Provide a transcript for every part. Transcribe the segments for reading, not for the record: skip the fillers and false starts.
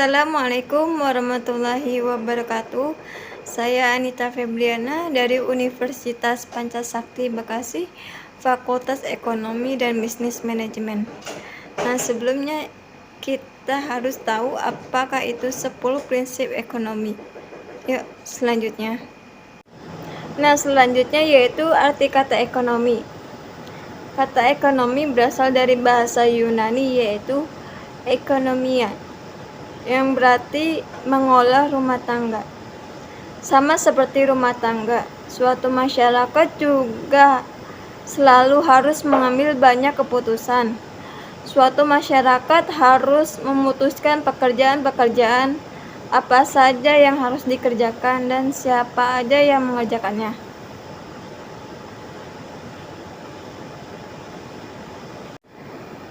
Assalamualaikum warahmatullahi wabarakatuh. Saya Anita Febriana dari Universitas Pancasakti Bekasi, Fakultas Ekonomi dan Bisnis Manajemen. Nah, sebelumnya kita harus tahu apakah itu 10 prinsip ekonomi. Yuk, selanjutnya. Nah, selanjutnya yaitu arti kata ekonomi. Kata ekonomi berasal dari bahasa Yunani yaitu ekonomia, yang berarti mengolah rumah tangga. Sama seperti rumah tangga, suatu masyarakat juga selalu harus mengambil banyak keputusan. Suatu masyarakat harus memutuskan pekerjaan-pekerjaan apa saja yang harus dikerjakan dan siapa aja yang mengerjakannya.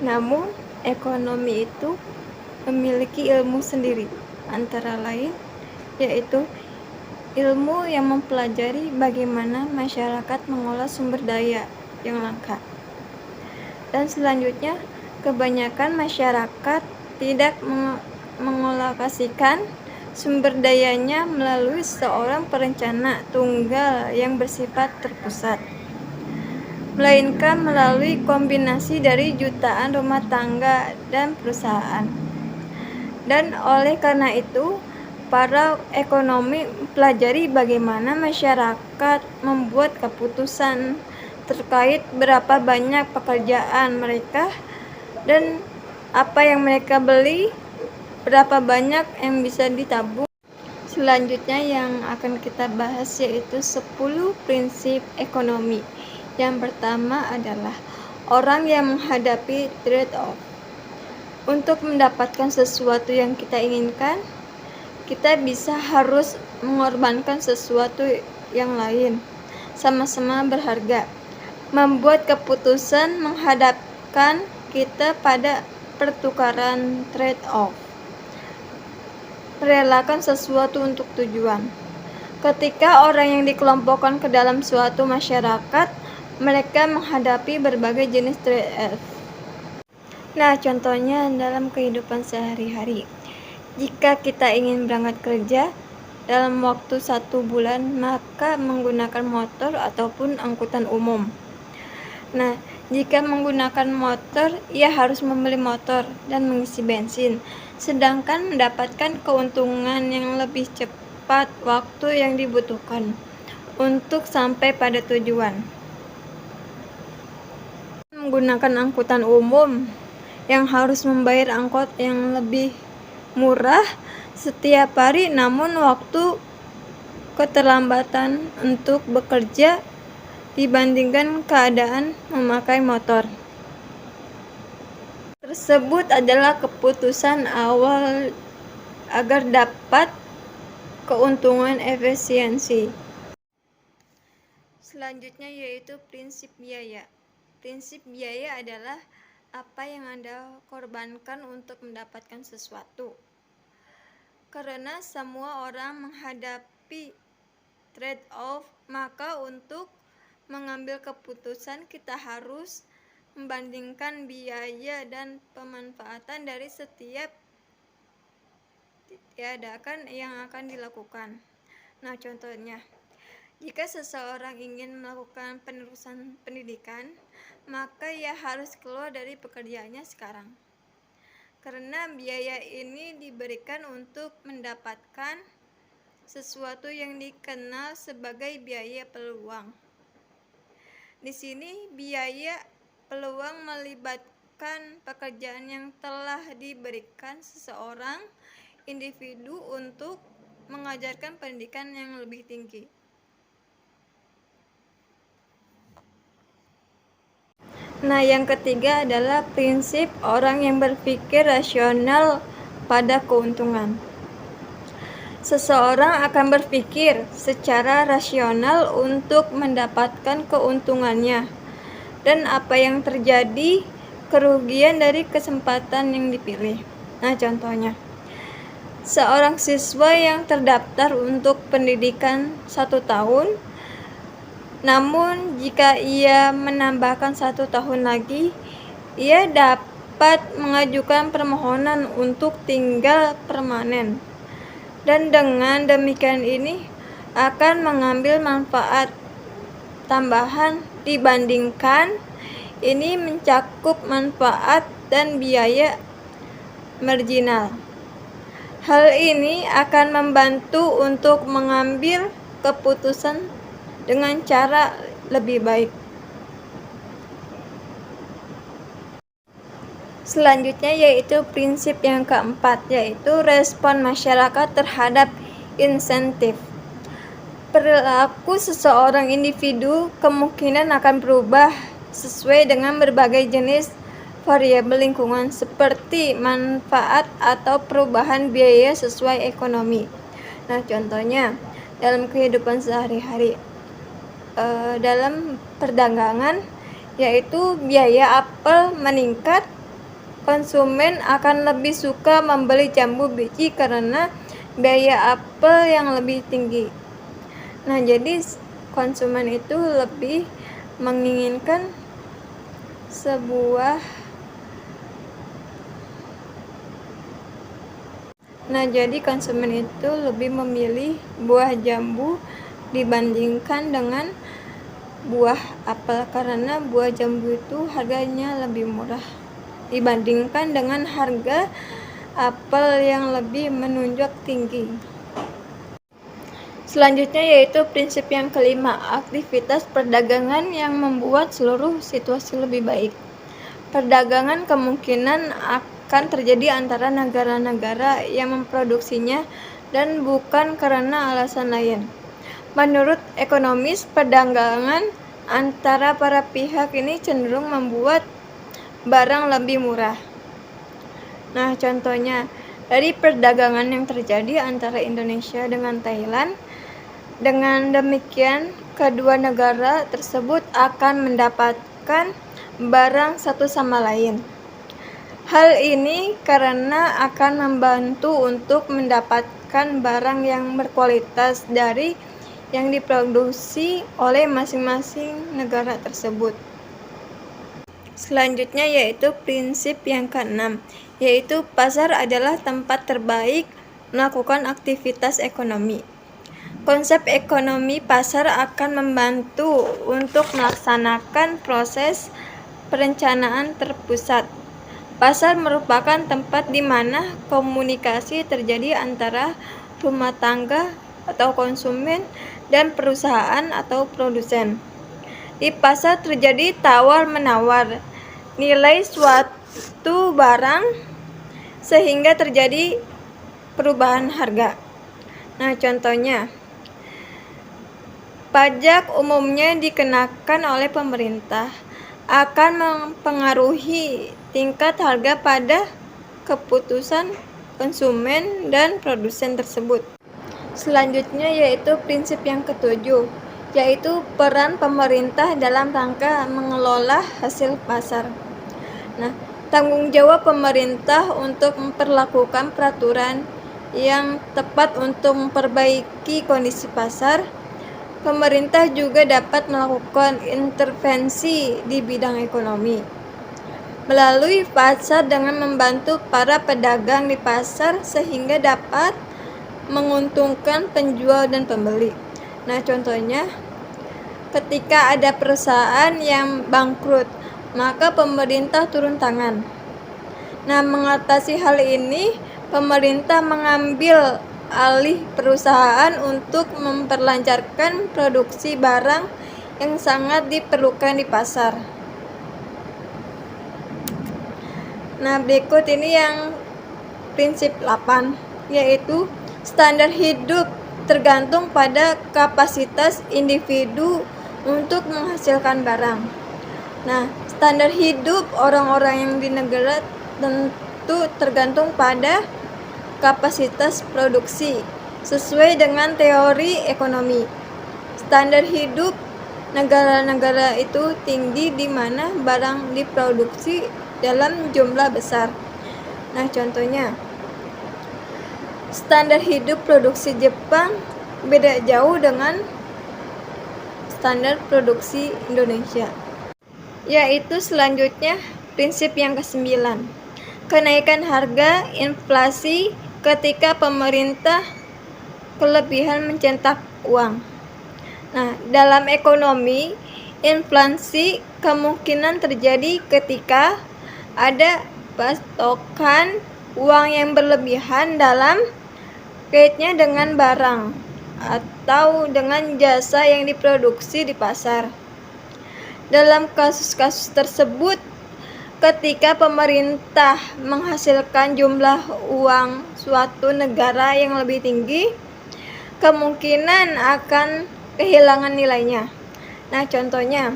Namun, ekonomi itu memiliki ilmu sendiri, antara lain yaitu ilmu yang mempelajari bagaimana masyarakat mengolah sumber daya yang langka. Dan selanjutnya, kebanyakan masyarakat tidak mengolokasikan sumber dayanya melalui seorang perencana tunggal yang bersifat terpusat, melainkan melalui kombinasi dari jutaan rumah tangga dan perusahaan. Dan oleh karena itu, para ekonomi mempelajari bagaimana masyarakat membuat keputusan terkait berapa banyak pekerjaan mereka dan apa yang mereka beli, berapa banyak yang bisa ditabung. Selanjutnya yang akan kita bahas yaitu 10 prinsip ekonomi. Yang pertama adalah orang yang menghadapi trade-off. Untuk mendapatkan sesuatu yang kita inginkan, kita harus mengorbankan sesuatu yang lain, sama-sama berharga. Membuat keputusan menghadapkan kita pada pertukaran trade-off. Merelakan sesuatu untuk tujuan. Ketika orang yang dikelompokkan ke dalam suatu masyarakat, mereka menghadapi berbagai jenis trade-off. Nah, contohnya dalam kehidupan sehari-hari. Jika kita ingin berangkat kerja dalam waktu 1 bulan, maka menggunakan motor ataupun angkutan umum. Nah, jika menggunakan motor, ia harus membeli motor dan mengisi bensin, sedangkan mendapatkan keuntungan yang lebih cepat waktu yang dibutuhkan untuk sampai pada tujuan. Menggunakan angkutan umum yang harus membayar angkot yang lebih murah setiap hari, namun waktu keterlambatan untuk bekerja dibandingkan keadaan memakai motor. Tersebut adalah keputusan awal agar dapat keuntungan efisiensi. Selanjutnya yaitu prinsip biaya. Prinsip biaya adalah apa yang Anda korbankan untuk mendapatkan sesuatu. Karena semua orang menghadapi trade-off, maka untuk mengambil keputusan kita harus membandingkan biaya dan pemanfaatan dari setiap tindakan yang akan dilakukan. Nah, contohnya, jika seseorang ingin melakukan penerusan pendidikan, maka ia harus keluar dari pekerjaannya sekarang. Karena biaya ini diberikan untuk mendapatkan sesuatu yang dikenal sebagai biaya peluang. Di sini biaya peluang melibatkan pekerjaan yang telah diberikan seseorang individu untuk mengajarkan pendidikan yang lebih tinggi. Nah, yang ketiga adalah prinsip orang yang berpikir rasional pada keuntungan. Seseorang akan berpikir secara rasional untuk mendapatkan keuntungannya dan apa yang terjadi kerugian dari kesempatan yang dipilih. Nah, contohnya, seorang siswa yang terdaftar untuk pendidikan 1 tahun, namun jika ia menambahkan 1 tahun lagi, ia dapat mengajukan permohonan untuk tinggal permanen, dan dengan demikian ini akan mengambil manfaat tambahan dibandingkan ini mencakup manfaat dan biaya marginal. Hal ini akan membantu untuk mengambil keputusan dengan cara lebih baik. Selanjutnya yaitu prinsip yang keempat, yaitu respon masyarakat terhadap insentif. Perilaku seseorang individu kemungkinan akan berubah sesuai dengan berbagai jenis variabel lingkungan seperti manfaat atau perubahan biaya sesuai ekonomi. Nah, contohnya dalam kehidupan sehari-hari, dalam perdagangan, yaitu biaya apel meningkat, konsumen akan lebih suka membeli jambu biji karena biaya apel yang lebih tinggi. Nah, jadi konsumen itu lebih menginginkan lebih memilih buah jambu dibandingkan dengan buah apel karena buah jambu itu harganya lebih murah dibandingkan dengan harga apel yang lebih menunjukkan tinggi. Selanjutnya yaitu prinsip yang kelima, aktivitas perdagangan yang membuat seluruh situasi lebih baik. Perdagangan kemungkinan akan terjadi antara negara-negara yang memproduksinya dan bukan karena alasan lain. Menurut ekonomis, perdagangan antara para pihak ini cenderung membuat barang lebih murah. Nah, contohnya dari perdagangan yang terjadi antara Indonesia dengan Thailand. Dengan demikian, kedua negara tersebut akan mendapatkan barang satu sama lain. Hal ini karena akan membantu untuk mendapatkan barang yang berkualitas dari yang diproduksi oleh masing-masing negara tersebut. Selanjutnya yaitu prinsip yang keenam, yaitu pasar adalah tempat terbaik melakukan aktivitas ekonomi. Konsep ekonomi pasar akan membantu untuk melaksanakan proses perencanaan terpusat. Pasar merupakan tempat di mana komunikasi terjadi antara rumah tangga atau konsumen dan perusahaan atau produsen. Di pasar terjadi tawar-menawar nilai suatu barang sehingga terjadi perubahan harga. Nah, contohnya, pajak umumnya dikenakan oleh pemerintah akan mempengaruhi tingkat harga pada keputusan konsumen dan produsen tersebut. Selanjutnya yaitu prinsip yang ketujuh, yaitu peran pemerintah dalam rangka mengelola hasil pasar. Nah, tanggung jawab pemerintah untuk memperlakukan peraturan yang tepat untuk memperbaiki kondisi pasar. Pemerintah juga dapat melakukan intervensi di bidang ekonomi melalui pasar dengan membantu para pedagang di pasar sehingga dapat menguntungkan penjual dan pembeli. Nah, contohnya ketika ada perusahaan yang bangkrut, maka pemerintah turun tangan. Nah, mengatasi hal ini, pemerintah mengambil alih perusahaan untuk memperlancarkan produksi barang yang sangat diperlukan di pasar. Nah, berikut ini yang prinsip 8, yaitu standar hidup tergantung pada kapasitas individu untuk menghasilkan barang. Nah, standar hidup orang-orang yang di negara tentu tergantung pada kapasitas produksi sesuai dengan teori ekonomi. Standar hidup negara-negara itu tinggi di mana barang diproduksi dalam jumlah besar. Nah, contohnya standar hidup produksi Jepang beda jauh dengan standar produksi Indonesia. Yaitu selanjutnya prinsip yang ke-9, kenaikan harga inflasi ketika pemerintah kelebihan mencetak uang. Nah, dalam ekonomi, inflasi kemungkinan terjadi ketika ada pasokan uang yang berlebihan dalam kaitnya dengan barang atau dengan jasa yang diproduksi di pasar. Dalam kasus-kasus tersebut, ketika pemerintah menghasilkan jumlah uang suatu negara yang lebih tinggi, kemungkinan akan kehilangan nilainya. Nah, contohnya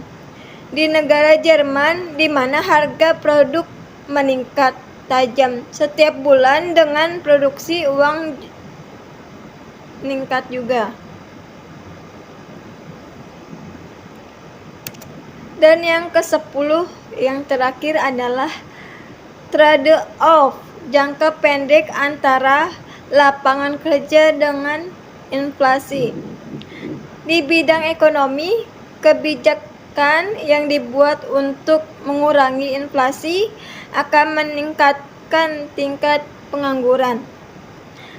di negara Jerman, di mana harga produk meningkat tajam setiap bulan dengan produksi uang meningkat juga. Dan yang ke-10 yang terakhir adalah trade-off jangka pendek antara lapangan kerja dengan inflasi. Di bidang ekonomi, kebijakan yang dibuat untuk mengurangi inflasi akan meningkatkan tingkat pengangguran.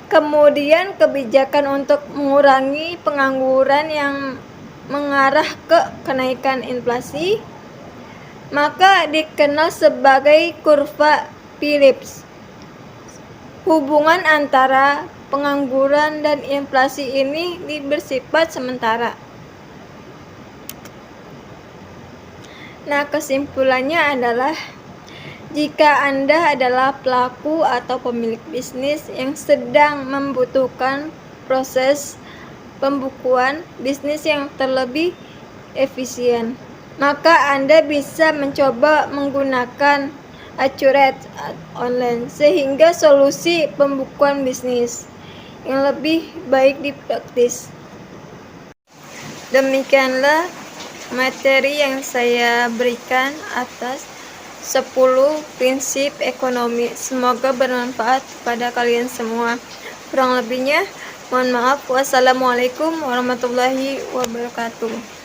Kemudian kebijakan untuk mengurangi pengangguran yang mengarah ke kenaikan inflasi, maka dikenal sebagai kurva Phillips. Hubungan antara pengangguran dan inflasi ini bersifat sementara. Nah, kesimpulannya adalah jika Anda adalah pelaku atau pemilik bisnis yang sedang membutuhkan proses pembukuan bisnis yang terlebih efisien, maka Anda bisa mencoba menggunakan Accurate Online sehingga solusi pembukuan bisnis yang lebih baik dipraktis. Demikianlah materi yang saya berikan atas 10 prinsip ekonomi. Semoga bermanfaat kepada kalian semua. Kurang lebihnya mohon maaf. Wassalamualaikum warahmatullahi wabarakatuh.